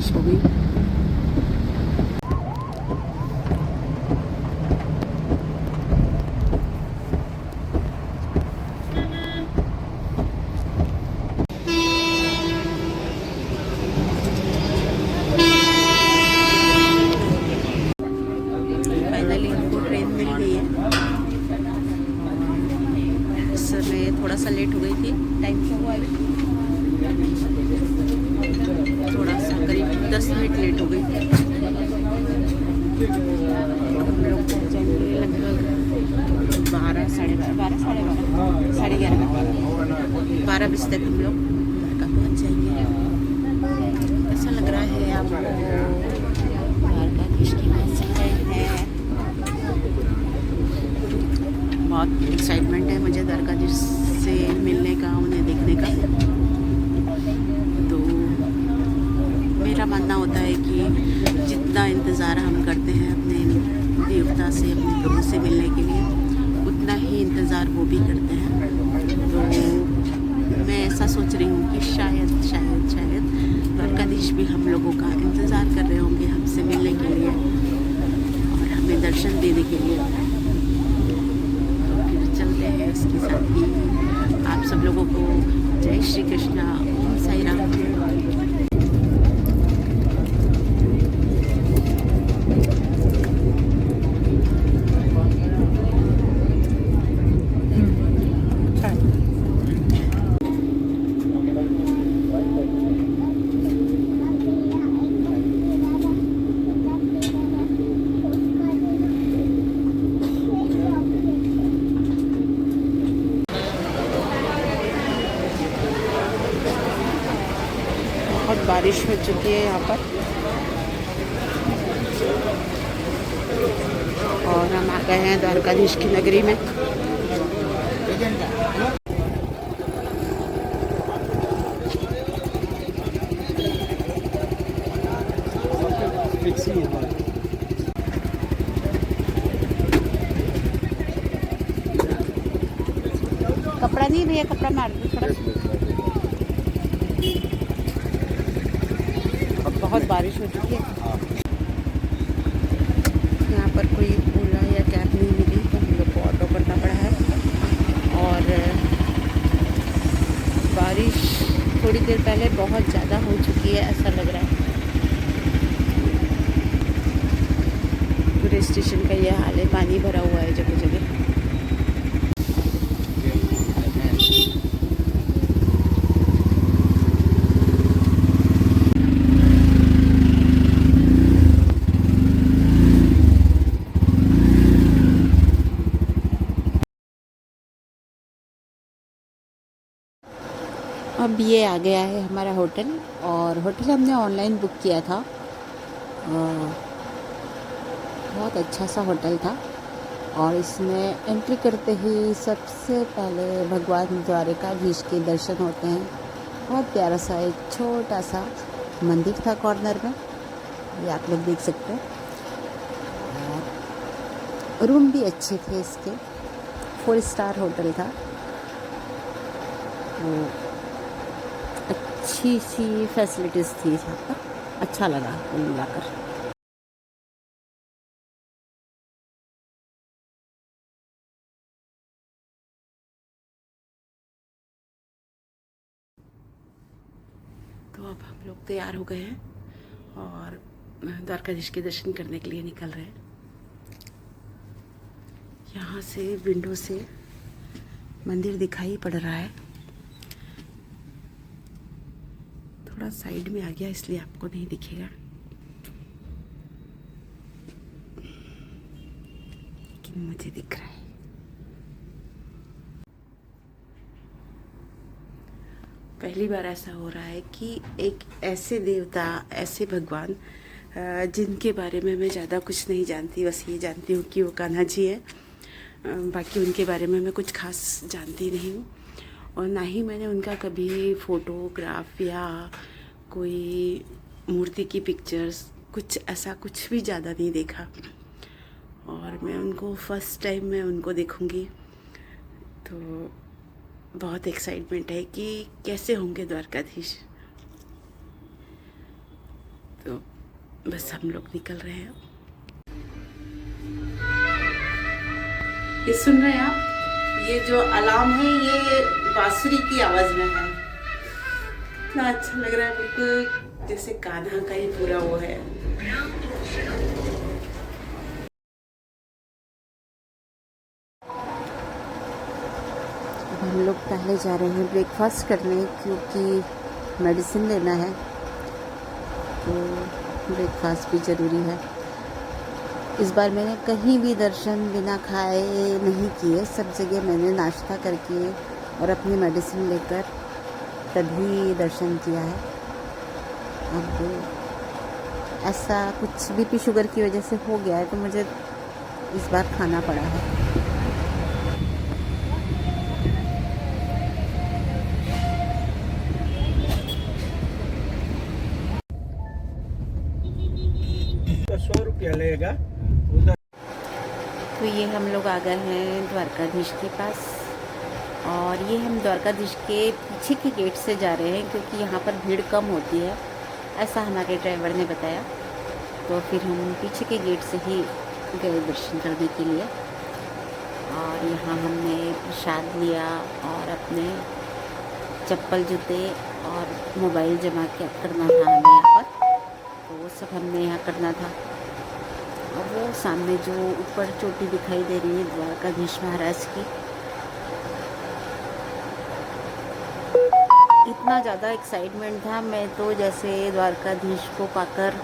बारिश हो गई। फाइनली हमको ट्रेन मिल गई है। इस समय थोड़ा सा लेट हो गई थी। टाइम क्या हुआ अभी? थोड़ा सा करीब 10 मिनट लेट हो गई। हम लोग पहुँच जाएंगे लगभग 12, साढ़े 12, 12 बजे तक हम लोग घर का पहुँच जाएंगे। ऐसा लग रहा है आपको द्वारकाधीश की मंजिल है। बहुत एक्साइटमेंट है मुझे द्वारकाधीश से मिलने का, उन्हें देखने का। तो मेरा मानना होता है कि जितना इंतज़ार हम करते हैं अपने देवता से, अपने प्रभु से मिलने के लिए, उतना ही इंतज़ार वो भी करते हैं। तो मैं ऐसा सोच रही हूँ कि शायद द्वारकाधीश भी हम लोगों का इंतज़ार कर रहे होंगे हमसे मिलने के लिए और हमें दर्शन देने के लिए। तो फिर चलते हैं। इसके साथ ही आप सब लोगों को जय श्री कृष्णा, ओम साई राम। बहुत बारिश हो चुकी है यहाँ पर और हम आ गए हैं द्वारकाधीश की नगरी में। कपड़ा नहीं भैया, कपड़ा मार दो थोड़ा। बहुत बारिश हो चुकी है। यहाँ पर कोई ओला या कैब नहीं मिली तो हम लोग को ऑटो करना पड़ा है। और बारिश थोड़ी देर पहले बहुत ज़्यादा हो चुकी है, ऐसा लग रहा है। पूरे स्टेशन का ये हाल है, पानी भरा हुआ है जगह जगह। अब ये आ गया है हमारा होटल, और होटल हमने ऑनलाइन बुक किया था। बहुत अच्छा सा होटल था और इसमें एंट्री करते ही सबसे पहले भगवान द्वारकाधीश के दर्शन होते हैं। बहुत प्यारा सा एक छोटा सा मंदिर था कॉर्नर में, ये आप लोग देख सकते हैं। और रूम भी अच्छे थे इसके, 4 स्टार होटल था। वो अच्छी सी फैसिलिटीज़ थी यहाँ पर, अच्छा लगा कुल मिलाकर। तो अब हम लोग तैयार हो गए हैं और द्वारकाधीश के दर्शन करने के लिए निकल रहे हैं। यहाँ से विंडो से मंदिर दिखाई पड़ रहा है। थोड़ा साइड में आ गया इसलिए आपको नहीं दिखेगा, लेकिन मुझे दिख रहा है। पहली बार ऐसा हो रहा है कि एक ऐसे देवता, ऐसे भगवान जिनके बारे में मैं ज़्यादा कुछ नहीं जानती, बस ये जानती हूँ कि वो कान्हा जी है। बाकी उनके बारे में मैं कुछ खास जानती नहीं हूँ और ना ही मैंने उनका कभी फ़ोटोग्राफ या कोई मूर्ति की पिक्चर्स, कुछ ऐसा कुछ भी ज़्यादा नहीं देखा। और मैं उनको फर्स्ट टाइम मैं उनको देखूँगी तो बहुत एक्साइटमेंट है कि कैसे होंगे द्वारकाधीश। बस हम लोग निकल रहे हैं। ये सुन रहे हैं आप, ये जो अलार्म है ये बांसुरी की आवाज में है। इतना अच्छा लग रहा है, बिल्कुल जैसे कान्हा का ही पूरा वो है। हम लोग पहले जा रहे हैं ब्रेकफास्ट करने, क्योंकि मेडिसिन लेना है, तो ब्रेकफास्ट भी ज़रूरी है। इस बार मैंने कहीं भी दर्शन बिना खाए नहीं किए, सब जगह मैंने नाश्ता करके और अपनी मेडिसिन लेकर तभी दर्शन किया है। अब ऐसा कुछ बीपी शुगर की वजह से हो गया है, तो मुझे इस बार खाना पड़ा है। तो 100 रुपया लेगा उधर। तो ये हम लोग आ गए हैं द्वारकाधीश के पास, और ये हम द्वारकाधीश के पीछे के गेट से जा रहे हैं, क्योंकि यहाँ पर भीड़ कम होती है, ऐसा हमारे ड्राइवर ने बताया। तो फिर हम पीछे के गेट से ही गए दर्शन करने के लिए। और यहाँ हमने प्रसाद लिया और अपने चप्पल जूते और मोबाइल जमा करना था हमें यहाँ पर, तो वो सब हमने यहाँ करना था। और वो सामने जो ऊपर चोटी दिखाई दे रही है द्वारकाधीश महाराज की, इतना ज़्यादा एक्साइटमेंट था, मैं तो जैसे द्वारकाधीश को पाकर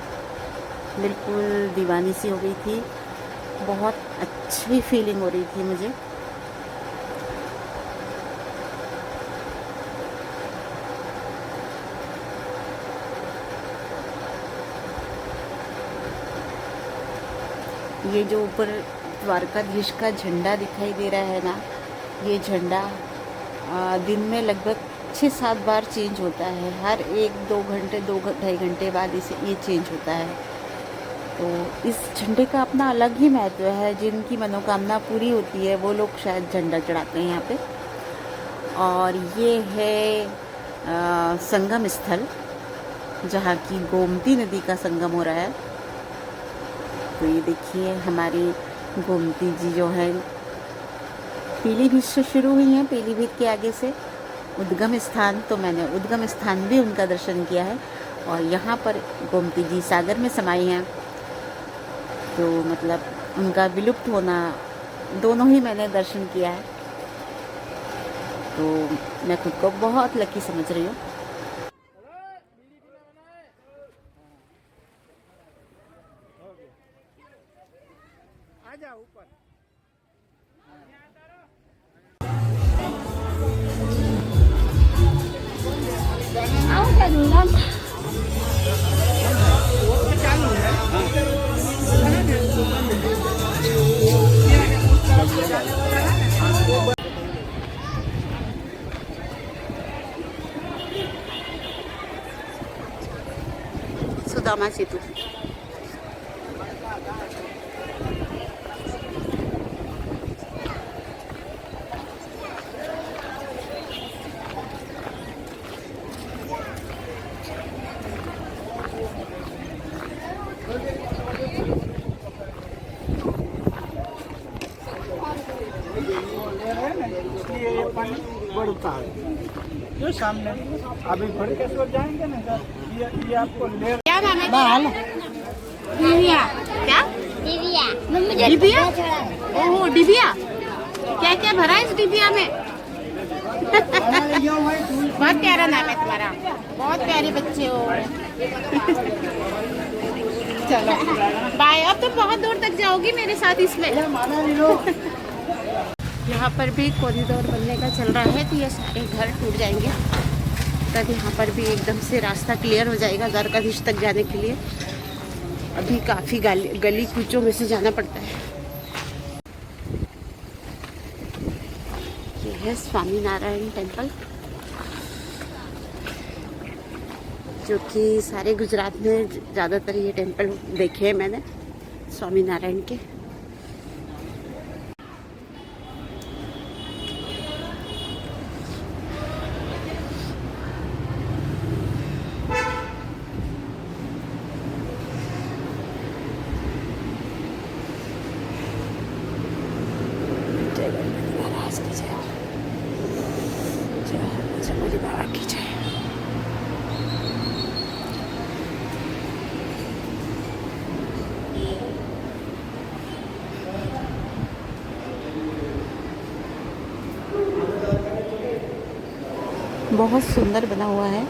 बिल्कुल दीवानी सी हो गई थी। बहुत अच्छी फीलिंग हो रही थी मुझे। ये जो ऊपर द्वारकाधीश का झंडा दिखाई दे रहा है ना, ये झंडा दिन में लगभग 6-7 बार चेंज होता है। हर 1-2 घंटे 2-2.5 घंटे बाद इसे ये चेंज होता है। तो इस झंडे का अपना अलग ही महत्व है। जिनकी मनोकामना पूरी होती है वो लोग शायद झंडा चढ़ाते हैं यहाँ पे। और ये है संगम स्थल, जहाँ की गोमती नदी का संगम हो रहा है। तो ये देखिए हमारी गोमती जी जो है पीलीभीत से शुरू हुई हैं, पीलीभीत के आगे से उद्गम स्थान, तो मैंने उद्गम स्थान भी उनका दर्शन किया है। और यहाँ पर गोमती जी सागर में समाई हैं, तो मतलब उनका विलुप्त होना, दोनों ही मैंने दर्शन किया है। तो मैं खुद को बहुत लकी समझ रही हूँ। आजा ऊपर। सुदामा सेतु। इसलिए ये पानी बढ़ता है जो सामने अभी भड़केश्वर जाएंगे ना सर, ये आपको ले। क्या नाम है? बाल डिबिया। क्या डिबिया? डिबिया? ओह डिबिया, क्या क्या भरा है इस डिबिया में? बहुत प्यारा नाम है तुम्हारा, बहुत प्यारे बच्चे हो। चलो बाय। अब तुम बहुत दूर तक जाओगी मेरे साथ इसमें। यहाँ पर भी कॉरिडोर बनने का चल रहा है, तो ये सारे घर टूट जाएंगे, तब यहाँ पर भी एकदम से रास्ता क्लियर हो जाएगा द्वारकाधीश तक जाने के लिए। अभी काफ़ी गली कूचों में से जाना पड़ता है। ये है स्वामीनारायण टेम्पल, जो कि सारे गुजरात में ज़्यादातर ये टेम्पल देखे हैं मैंने स्वामीनारायण के। बहुत सुंदर बना हुआ है।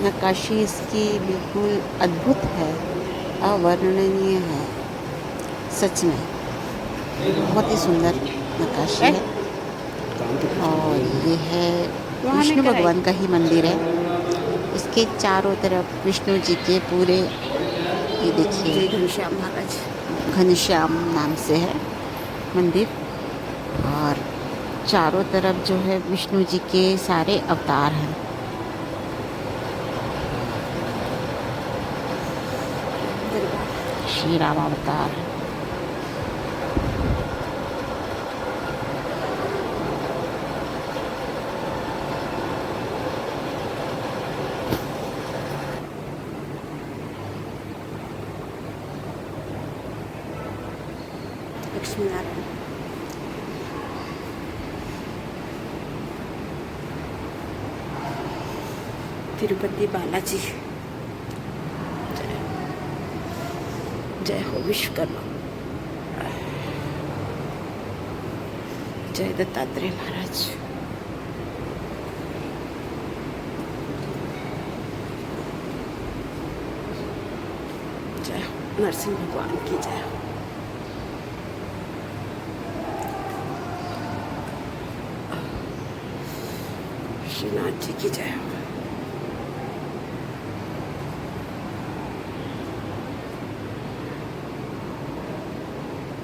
नक्काशी इसकी बिल्कुल अद्भुत है, अवर्णनीय है सच में। बहुत ही सुंदर नक्काशी है। और ये है विष्णु भगवान का ही मंदिर है। इसके चारों तरफ विष्णु जी के पूरे, ये देखिए घनश्याम महाराज, घनश्याम नाम से है मंदिर। और चारों तरफ जो है विष्णु जी के सारे अवतार हैं। श्री राम अवतार। लक्ष्मी नारायण। तिरुपति बालाजी। जय हो विश्वकर्मा। जय दत्तात्रेय महाराज। जय हो नरसिंह भगवान की जय हो। श्रीनाथ जी की जय हो।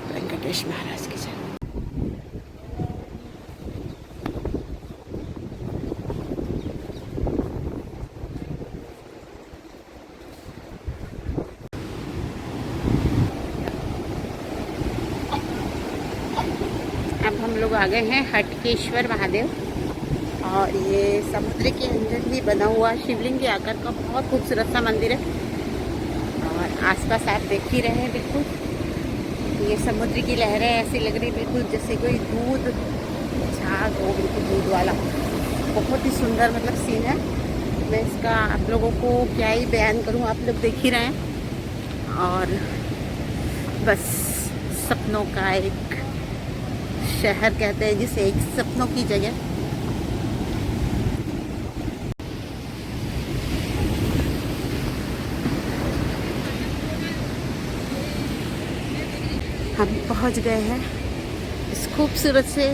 वेंकटेश महाराज की जय। अब हम लोग आ गए हैं हटकेश्वर महादेव। और ये समुद्र के अंदर ही बना हुआ शिवलिंग के आकार का बहुत खूबसूरत सा मंदिर है। और आसपास आप देख ही रहे हैं, बिल्कुल ये समुद्र की लहरें ऐसी लग रही बिल्कुल जैसे कोई दूध झाग हो, बिल्कुल दूध वाला। बहुत ही सुंदर मतलब सीन है। मैं इसका आप लोगों को क्या ही बयान करूं, आप लोग देख ही रहे हैं। और बस सपनों का एक शहर कहते हैं जिसे, एक सपनों की जगह। हम पहुंच गए हैं इस खूबसूरत से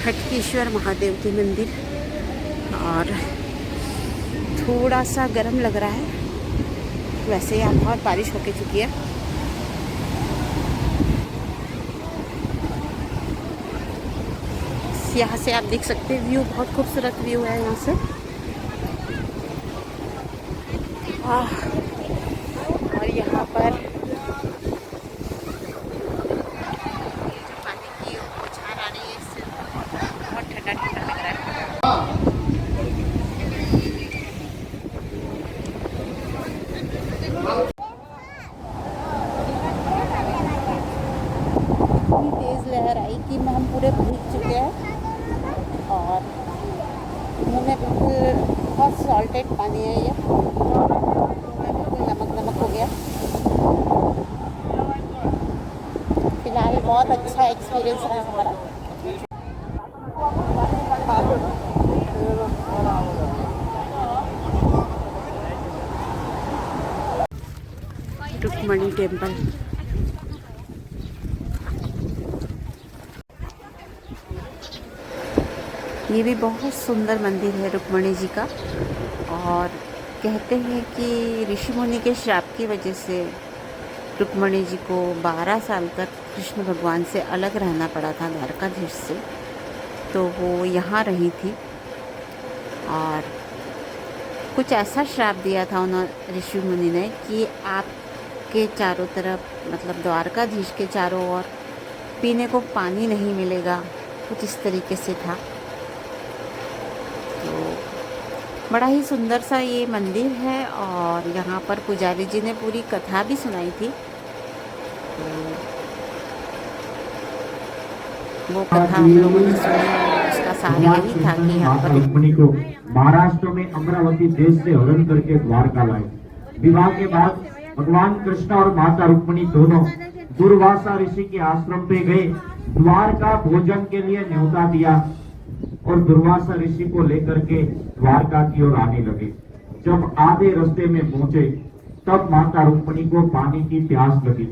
हटकेश्वर महादेव के मंदिर। और थोड़ा सा गर्म लग रहा है, वैसे यहाँ बहुत बारिश होके चुकी है। यहाँ से आप देख सकते हैं व्यू, बहुत खूबसूरत व्यू है यहाँ से। और यहाँ पर तेज लहर आई कि हम पूरे भीग चुके हैं। और मुँह में बिल्कुल बहुत सॉल्टेड पानी है, ये मुँह में बिल्कुल नमक नमक हो गया। फिलहाल बहुत अच्छा एक्सपीरियंस रहा हमारा। रुक्मणी टेम्पल। ये भी बहुत सुंदर मंदिर है रुक्मणी जी का। और कहते हैं कि ऋषि मुनि के श्राप की वजह से रुक्मणी जी को 12 साल तक कृष्ण भगवान से अलग रहना पड़ा था, द्वारकाधीश से। तो वो यहाँ रही थी और कुछ ऐसा श्राप दिया था उन्होंने, ऋषि मुनि ने, कि आपके चारों तरफ, मतलब द्वारकाधीश के चारों ओर पीने को पानी नहीं मिलेगा, कुछ इस तरीके से था। तो बड़ा ही सुंदर सा ये मंदिर है। और यहाँ पर पुजारी जी ने पूरी कथा भी सुनाई थी। तो वो कथा हम लोगों ने सुनी, उसका सार यही था कि यहाँ पर रुक्मिणी को महाराष्ट्र में अमरावती देश से हरण करके द्वारका लाए। विवाह के बाद भगवान कृष्ण और माता रुक्मिणी दोनों दुर्वासा ऋषि के आश्रम पे गए। द्वारका भोजन के लिए न्योता दिया। और दुर्वासा ऋषि को लेकर के द्वारका की ओर आने लगे। जब आधे रास्ते में पहुंचे तब माता रुक्मिणी को पानी की प्यास लगी।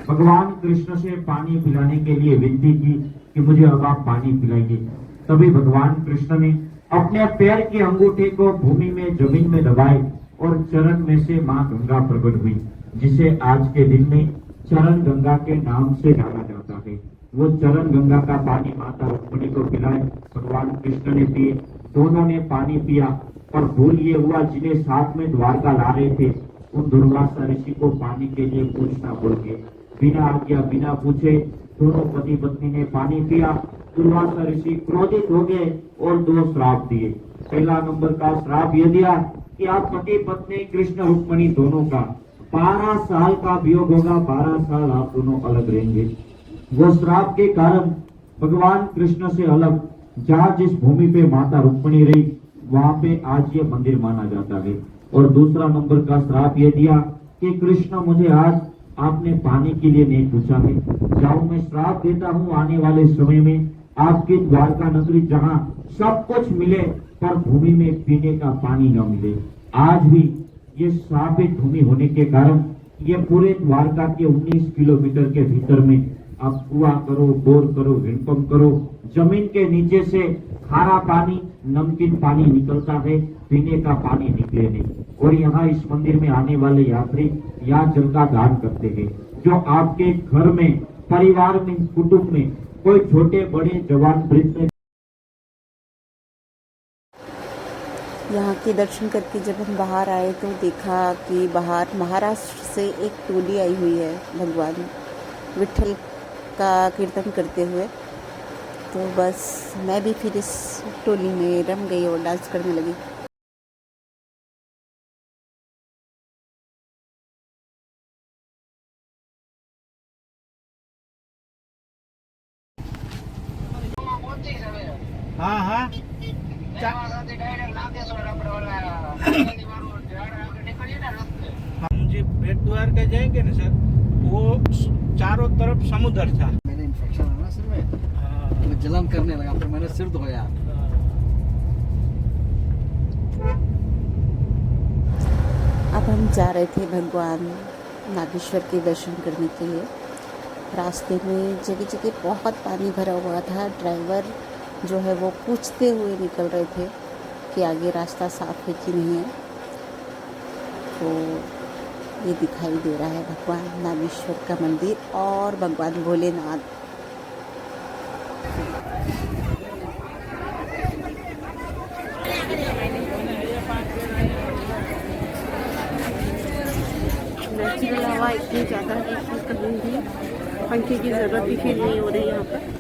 भगवान कृष्ण से पानी पिलाने के लिए विनती की कि मुझे अब आप पानी पिलाइए। तभी भगवान कृष्ण ने अपने पैर के अंगूठे को भूमि में जमीन में दबाए और चरण में से मां गंगा प्रकट हुई, जिसे आज के दिन में चरण गंगा के नाम से जाना जाता है। वो चरण गंगा का पानी माता रुक्मिणी को पिलाए, भगवान कृष्ण ने पिए। दोनों ने पानी पिया और भूल ये हुआ जिन्हें साथ में द्वारका ला रहे थे उन दुर्वासा ऋषि को पानी के लिए पूछना भूल गए। बिना आज्ञा बिना पूछे दोनों पति पत्नी ने पानी पिया। दुर्वासा ऋषि क्रोधित हो गए और 2 श्राप दिए। पहला नंबर का श्राप ये दिया कि आप पति पत्नी कृष्ण रुक्मिणी दोनों का 12 साल का वियोग होगा, 12 साल आप दोनों अलग रहेंगे। वो श्राप के कारण भगवान कृष्ण से अलग जहाँ जिस भूमि पे माता रुक्मिणी रही वहां पे आज ये मंदिर माना जाता है। और दूसरा नंबर का श्राप ये दिया कि कृष्ण मुझे आज आपने पानी के लिए नहीं पूछा है, जाओ मैं श्राप देता हूँ आने वाले समय में आपकी द्वारका नगरी जहाँ सब कुछ मिले पर भूमि में पीने का पानी न मिले। आज भी ये श्रापित भूमि होने के कारण ये पूरे द्वारका के 19 किलोमीटर के भीतर में आप कुआं करो, बोर करो, हैंडपंप करो, जमीन के नीचे से खारा पानी नमकीन पानी निकलता है, पीने का पानी निकले नहीं। और यहाँ इस मंदिर में आने वाले यात्री यहाँ जल का दान करते हैं। जो आपके घर में, परिवार में, कुटुंब में कोई छोटे बड़े जवान वृद्ध यहाँ के दर्शन करके जब हम बाहर आए तो देखा कि बाहर महाराष्ट्र से एक टोली आई हुई है भगवान विठल का कीर्तन करते हुए। तो बस मैं भी फिर इस टोली में रम गई और डांस करने लगी। हाँ हाँ हम जी बेट द्वारका जाएंगे ना सर, वो चारों तरफ समुद्र था। मैंने इन्फेक्शन है ना सिर में, तो जलन करने लगा, फिर मैंने सिर धोया। अब हम जा रहे थे भगवान नागेश्वर के दर्शन करने के लिए। रास्ते में जगह जगह बहुत पानी भरा हुआ था। ड्राइवर जो है वो पूछते हुए निकल रहे थे कि आगे रास्ता साफ है कि नहीं है। तो ये दिखाई दे रहा है भगवान नागेश्वर का मंदिर और भगवान भोलेनाथ। नेचुरल हवा इतनी ज़्यादा है कि कहीं भी पंखे की ज़रूरत भी फील नहीं हो रही यहाँ पर।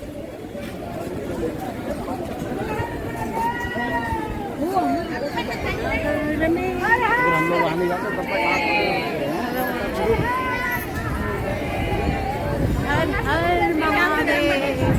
हम लोग आने जाते तब तक हर हर महादेव।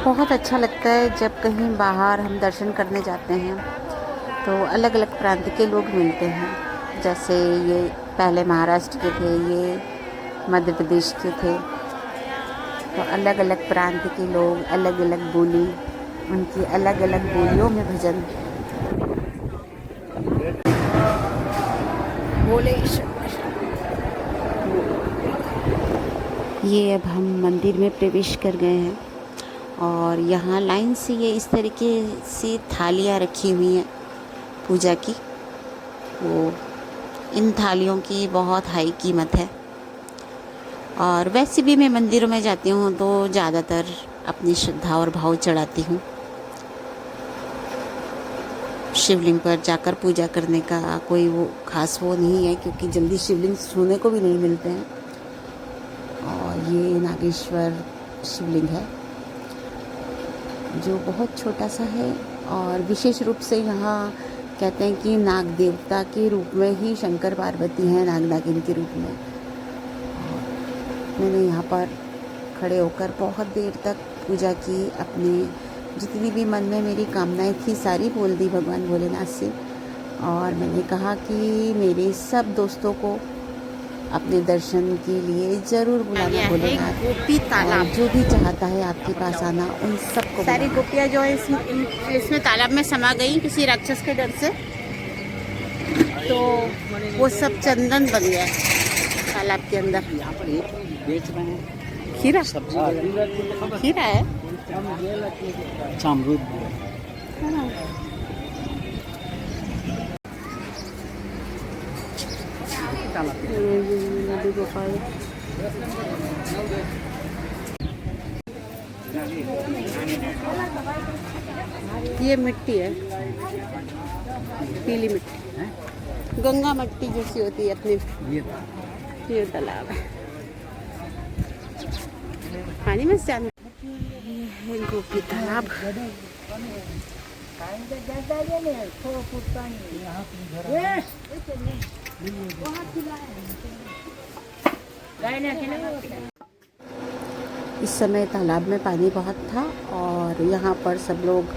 बहुत अच्छा लगता है जब कहीं बाहर हम दर्शन करने जाते हैं तो अलग अलग प्रांत के लोग मिलते हैं। जैसे ये पहले महाराष्ट्र के थे, ये मध्य प्रदेश के थे। तो अलग अलग प्रांत के लोग, अलग अलग बोली, उनकी अलग अलग बोलियों में भजन। ये अब हम मंदिर में प्रवेश कर गए हैं और यहाँ लाइन से ये इस तरीके से थालियाँ रखी हुई हैं पूजा की। वो इन थालियों की बहुत हाई कीमत है। और वैसे भी मैं मंदिरों में जाती हूँ तो ज़्यादातर अपनी श्रद्धा और भाव चढ़ाती हूँ। शिवलिंग पर जाकर पूजा करने का कोई वो खास वो नहीं है, क्योंकि जल्दी शिवलिंग छूने को भी नहीं मिलते हैं। और ये नागेश्वर शिवलिंग है जो बहुत छोटा सा है और विशेष रूप से यहाँ कहते हैं कि नाग देवता के रूप में ही शंकर पार्वती हैं, नाग नागिन के रूप में। मैंने यहाँ पर खड़े होकर बहुत देर तक पूजा की। अपने जितनी भी मन में मेरी कामनाएं थी सारी बोल दी भगवान भोलेनाथ से। और मैंने कहा कि मेरे सब दोस्तों को अपने दर्शन के लिए ज़रूर बुलाना भोलेनाथ। गोपी तालाब, और जो भी चाहता है आपके पास आना उन सबको सारी गोपियाँ जो है इसमें तालाब में समा गई किसी राक्षस के डर से, तो वो सब चंदन बन गया तालाब के अंदर। यहाँ पर एक बेच रहे हैं खीरा, सब्जी खीरा है। अच्छा अमरूद भी है। नदी गोपाल ये मिट्टी है, पीली मिट्टी, गंगा मिट्टी जैसी होती है अपनी। ये तालाब है, पानी में से जाना है। गोपी तालाब इस समय तालाब में पानी बहुत था और यहाँ पर सब लोग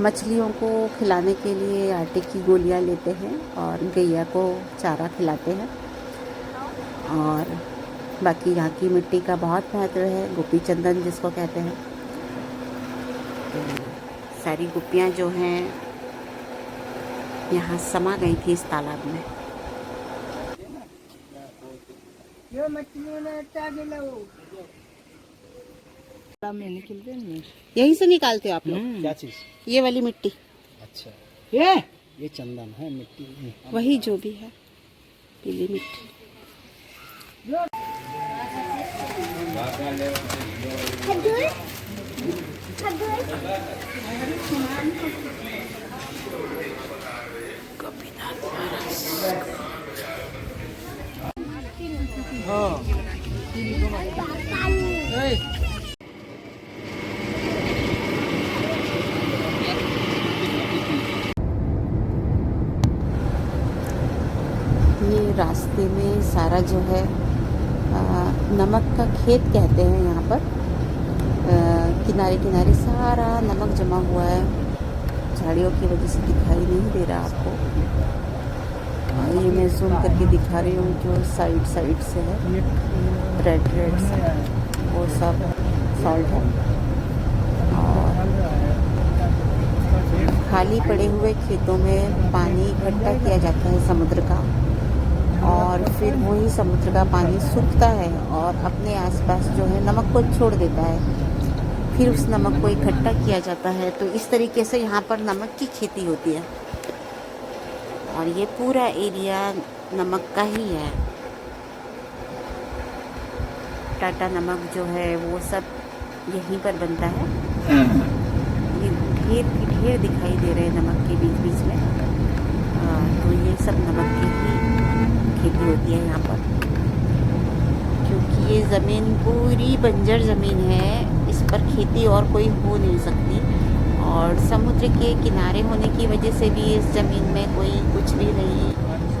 मछलियों को खिलाने के लिए आटे की गोलियाँ लेते हैं और गैया को चारा खिलाते हैं। और बाकी यहाँ की मिट्टी का बहुत महत्व है, गोपी चंदन जिसको कहते हैं। तो सारी गोपियाँ जो हैं यहाँ समा गई थी इस तालाब में। यहीं से निकालते हो आप लोग क्या चीज? ये वाली मिट्टी? अच्छा, ये ये चंदन है मिट्टी में। वही जो भी है पीली मिट्टी। ये रास्ते में सारा जो है नमक का खेत कहते हैं यहाँ पर। किनारे किनारे सारा नमक जमा हुआ है, झाड़ियों की वजह से दिखाई नहीं दे रहा आपको। ये मैं जूम करके दिखा रही हूँ, जो साइड साइड से है रेड रेड से वो सब सॉल्ट है। और खाली पड़े हुए खेतों में पानी इकट्ठा किया जाता है समुद्र का, और फिर वही समुद्र का पानी सूखता है और अपने आसपास जो है नमक को छोड़ देता है। फिर उस नमक को इकट्ठा किया जाता है। तो इस तरीके से यहाँ पर नमक की खेती होती है और ये पूरा एरिया नमक का ही है। टाटा नमक जो है वो सब यहीं पर बनता है। ये ढेर दिखाई दे रहे हैं नमक के बीच बीच में। तो ये सब नमक की ही खेती होती है यहाँ पर, क्योंकि ये ज़मीन पूरी बंजर ज़मीन है, इस पर खेती और कोई हो नहीं सकती। और समुद्र के किनारे होने की वजह से भी इस ज़मीन में कोई कुछ भी नहीं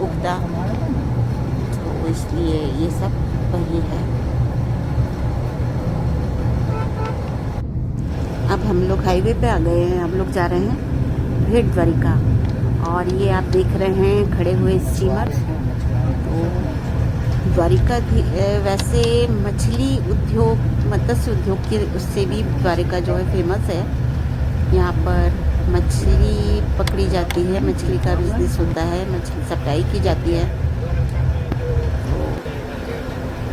उगता, तो इसलिए ये सब वही है। अब हम लोग हाईवे पे आ गए हैं। हम लोग जा रहे हैं भेट द्वारिका, और ये आप देख रहे हैं खड़े हुए स्टीमर। तो द्वारिका वैसे मछली उद्योग, मत्स्य उद्योग की उससे भी द्वारिका जो है फेमस है। यहाँ पर मछली पकड़ी जाती है, मछली का बिजनेस होता है, मछली सप्लाई की जाती है।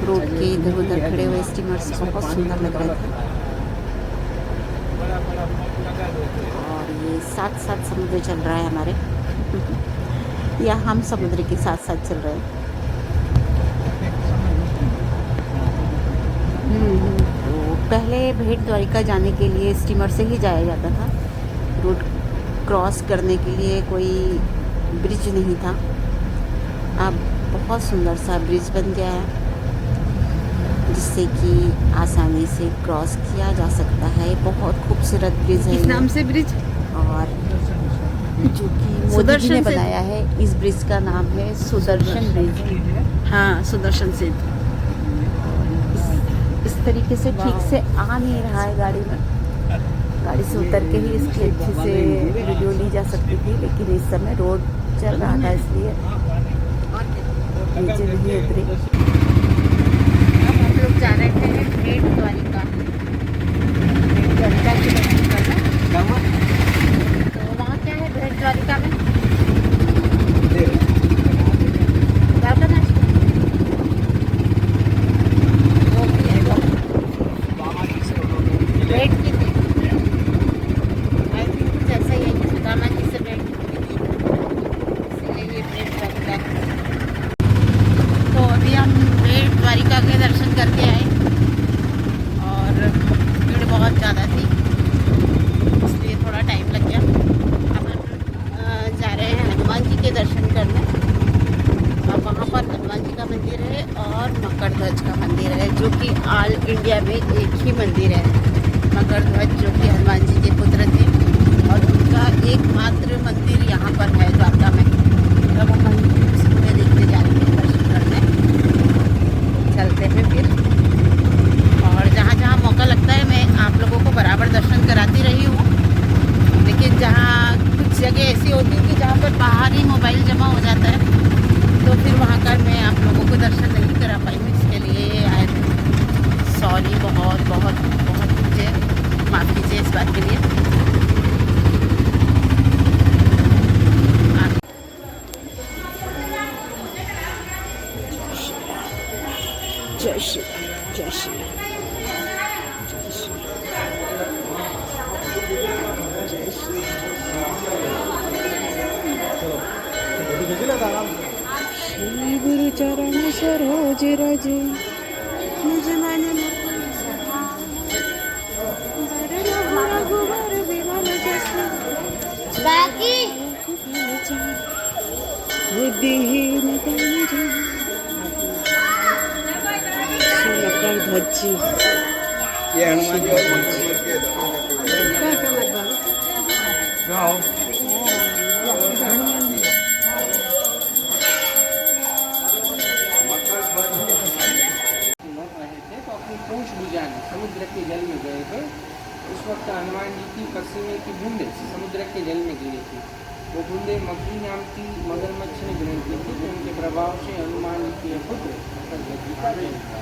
रोड के इधर उधर खड़े हुए स्टीमर्स बहुत सुंदर लग रहे थे। और ये साथ साथ समुद्र चल रहा है हमारे या हम समुद्र के साथ साथ चल रहे हैं। तो पहले भेट द्वारिका जाने के लिए स्टीमर से ही जाया जाता था। रोड क्रॉस करने के लिए कोई ब्रिज नहीं था। अब बहुत सुंदर सा ब्रिज बन गया है, जिससे कि आसानी से क्रॉस किया जा सकता है। बहुत खूबसूरत ब्रिज है। किस नाम से ब्रिज? और जो कि मोदी जी ने बनाया है। इस ब्रिज का नाम है सुदर्शन ब्रिज। हाँ, सुदर्शन सेतु। इस तरीके से ठीक से आ नहीं रहा है गाड़ी में। गाड़ी से उतर के ही इसकी अच्छी से वीडियो ली जा सकती थी, लेकिन इस समय रोड चल रहा था इसलिए नीचे नहीं उतरी। अब हम लोग जा रहे हैं भेंट द्वारिका। भेंट द्वारिका की दर्शन करना। तो वहाँ क्या है भेंट द्वारिका में? क्या करना है? भेंट की थी। आई थिंक कुछ ऐसा ही है कि सुदामा जी से भेंट की थी, इसलिए ये भेंट द्वारिका है। तो अभी हम भेंट द्वारिका के दर्शन करके आए और भीड़ बहुत ज़्यादा थी, इसलिए थोड़ा टाइम लग गया। अब हम जा रहे हैं हनुमान जी के दर्शन करने। अब वहाँ पर हनुमान जी का मंदिर है और मकर ध्वज का मंदिर है, जो कि ऑल इंडिया में एक ही मंदिर है। मकर ध्वज जो कि हनुमान जी के पुत्र थे और उनका एकमात्र मंदिर यहाँ पर है द्वारका में। तो हम मंदिर में देखने जा रहे हैं दर्शन करने। चलते हैं फिर, और जहाँ जहाँ मौका लगता है मैं आप लोगों को बराबर दर्शन कराती रही हूँ, लेकिन जहाँ कुछ जगह ऐसी होती है कि जहाँ पर बाहर ही मोबाइल जमा हो जाता है, तो फिर वहाँ का मैं आप लोगों को दर्शन नहीं करा पाई हूँ। इसके लिए आई सॉरी, बहुत बहुत बहुत मुझे माफ़ कीजिए इस बात के लिए। जय श्री जय श्री श्री गुरु चरण सरोज रज निज मन रघुवर विमल जसु बाकी बुद्धिहीन मकर ध्वज जी। ये हनुमान जी तो अपनी पूंछ बुझाने समुद्र के जल में गए थे। उस वक्त हनुमान जी की पसीने की बूंदें समुद्र के जल में गिरी थी। वो बूंदें मगरी नाम की मगरमच्छ ने ग्रहण की थी, तो उनके प्रभाव से हनुमान जी के पुत्र मकर ध्वज जी का जन्म हुआ।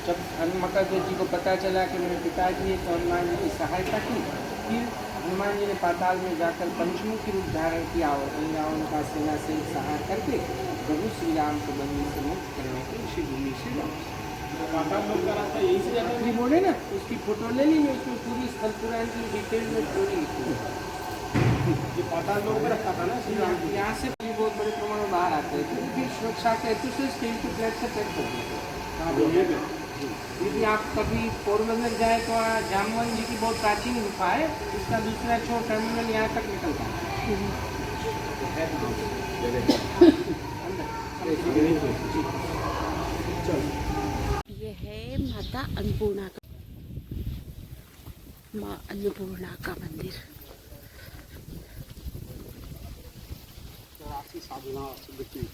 जब मकर ध्वज जी को पता चला कि मेरे पिताजी है, तो हनुमान जी की सहायता की। फिर हनुमान जी ने पाताल में जाकर पंचमुखी रूप धारण किया और रावण का सेना से सहाय करके प्रभु श्री राम को बंदी से मुक्त करने के श्री भूमि से आखिरी बोले ना, उसकी फोटो ले ली, मैं उसमें पूरी स्थल पुराण की डिटेल में स्टोरी लिखी। ये पाताल लोग में रखा था ना श्री राम, यहाँ से भी बहुत बड़े प्रमाण में बाहर आते हैं, तो फिर सुरक्षा के हेतु से स्टील की प्लेट से पैक कर देते हैं। यदि आप कभी पोरबंदर जाए तो वहाँ जामवन जी की बहुत प्राचीन गुफा है, उसका दूसरा छोर टर्मिनल यहाँ तक निकलता है। ये है माता अन्नपूर्णा का, माँ अन्नपूर्णा का मंदिर।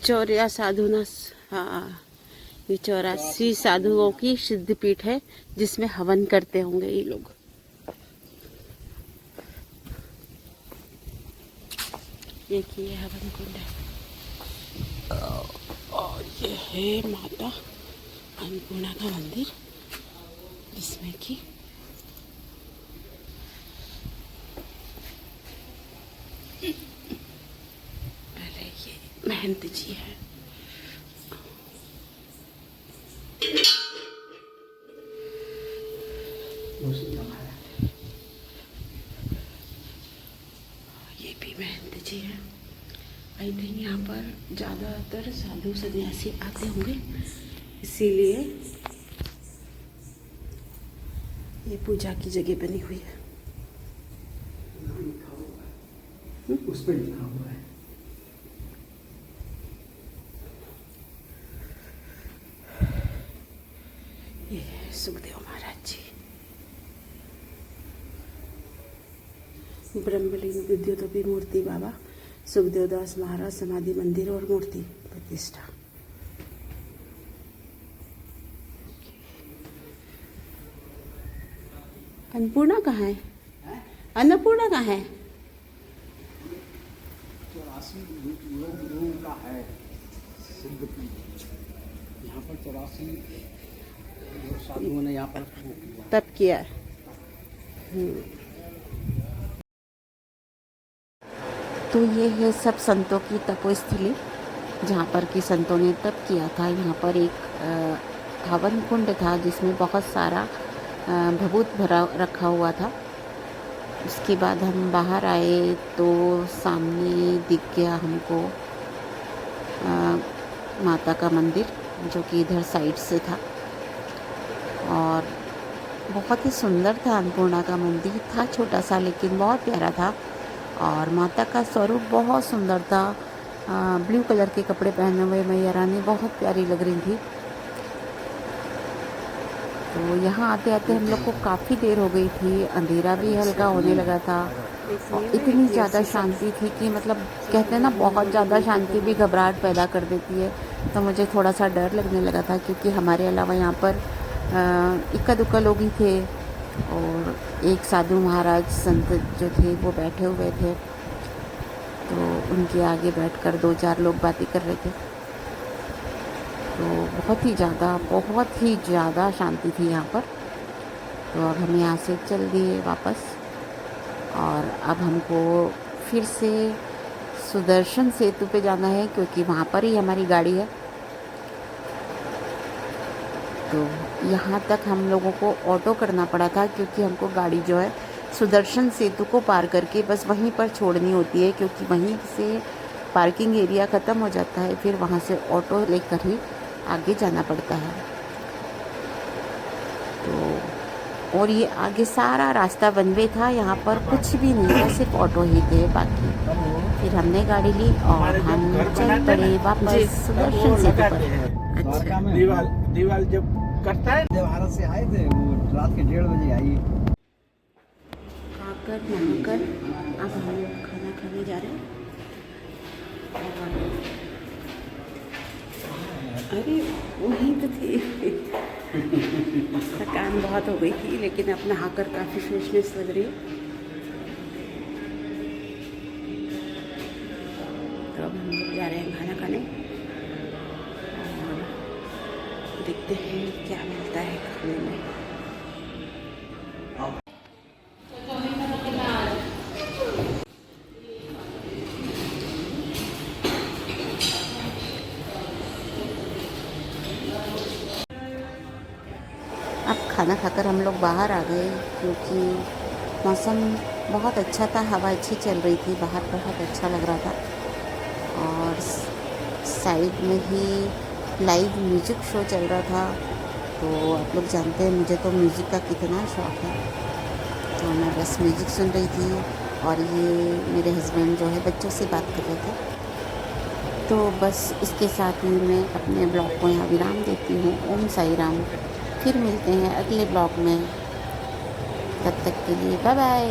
चौरिया साधुना, हाँ, ये 84 साधुओं की सिद्धपीठ है, जिसमें हवन करते होंगे ये लोग। एक ये हवन कुंड है और ये है माता अन्नपूर्णा का मंदिर, जिसमें कि पहले ये महंत जी है। ये भी महंत जी है। आई थिंक यहाँ पर ज़्यादातर साधु सन्यासी आते होंगे, इसीलिए ये पूजा की जगह बनी हुई है। उस पर लिखा हुआ है। ये है सुखदेव महाराज जी। ब्रह्मलीन विद्युतोपी मूर्ति बाबा सुखदेव दास महाराज समाधि मंदिर और मूर्ति प्रतिष्ठा। अन्नपूर्णा कहाँ है? अन्नपूर्णा कहाँ है? 84 लोगों का है सिद्ध पीठ। यहाँ पर 84 साधुओं ने यहाँ पर वो किया। तब किया है। तो ये है सब संतों की तपोस्थली, जहाँ पर कि संतों ने तप किया था। यहाँ पर एक हवन कुंड था जिसमें बहुत सारा भभूत भरा रखा हुआ था। उसके बाद हम बाहर आए तो सामने दिख गया हमको माता का मंदिर, जो कि इधर साइड से था और बहुत ही सुंदर था। अन्नपूर्णा का मंदिर था छोटा सा, लेकिन बहुत प्यारा था और माता का स्वरूप बहुत सुंदर था। ब्लू कलर के कपड़े पहने हुए मैया रानी बहुत प्यारी लग रही थी। तो यहाँ आते आते हम लोग को काफ़ी देर हो गई थी, अंधेरा भी हल्का होने लगा था। इतनी ज़्यादा शांति थी कि मतलब कहते हैं ना, बहुत ज़्यादा शांति भी घबराहट पैदा कर देती है। तो मुझे थोड़ा सा डर लगने लगा था, क्योंकि हमारे अलावा यहाँ पर इक्का दुक्का लोग ही थे और एक साधु महाराज संत जो थे वो बैठे हुए थे। तो उनके आगे बैठकर 2-4 लोग बातें कर रहे थे। तो बहुत ही ज़्यादा शांति थी यहाँ पर। तो अब हम यहाँ से चल दिए वापस और अब हमको फिर से सुदर्शन सेतु पे जाना है, क्योंकि वहाँ पर ही हमारी गाड़ी है। तो यहाँ तक हम लोगों को ऑटो करना पड़ा था, क्योंकि हमको गाड़ी जो है सुदर्शन सेतु को पार करके बस वहीं पर छोड़नी होती है, क्योंकि वहीं से पार्किंग एरिया ख़त्म हो जाता है। फिर वहाँ से ऑटो लेकर ही आगे जाना पड़ता है। तो और ये आगे सारा रास्ता वन वे था, यहाँ पर कुछ भी नहीं था, सिर्फ ऑटो ही थे बाकी। फिर हमने गाड़ी ली और हम चल पड़े वापस सुदर्शन सेतु पर। अच्छा, दीवाल जब करता है, जब भारत से आए थे वो रात के 1:30 बजे आई। खाकर नहाकर अब हम लोग खाना खाने जा रहे हैं। अरे वहीं तो थी। थकान बहुत हो गई थी, लेकिन अब नहाकर काफ़ी फ्रेशनेस लग रही है। तो अब हम लोग जा रहे हैं खाना खाने और देखते हैं क्या मिलता है खाने में। अब खाना खाकर हम लोग बाहर आ गए, क्योंकि मौसम बहुत अच्छा था, हवा अच्छी चल रही थी, बाहर बहुत अच्छा लग रहा था। और साइड में ही लाइव म्यूज़िक शो चल रहा था। तो आप लोग जानते हैं मुझे तो म्यूज़िक का कितना शौक़ है। तो मैं बस म्यूज़िक सुन रही थी और ये मेरे हस्बैंड जो है बच्चों से बात कर रहे थे। तो बस इसके साथ ही मैं अपने ब्लॉग को यहाँ विराम देती हूँ। ओम साई राम। फिर मिलते हैं अगले ब्लॉग में, तब तक के लिए बाय बाय।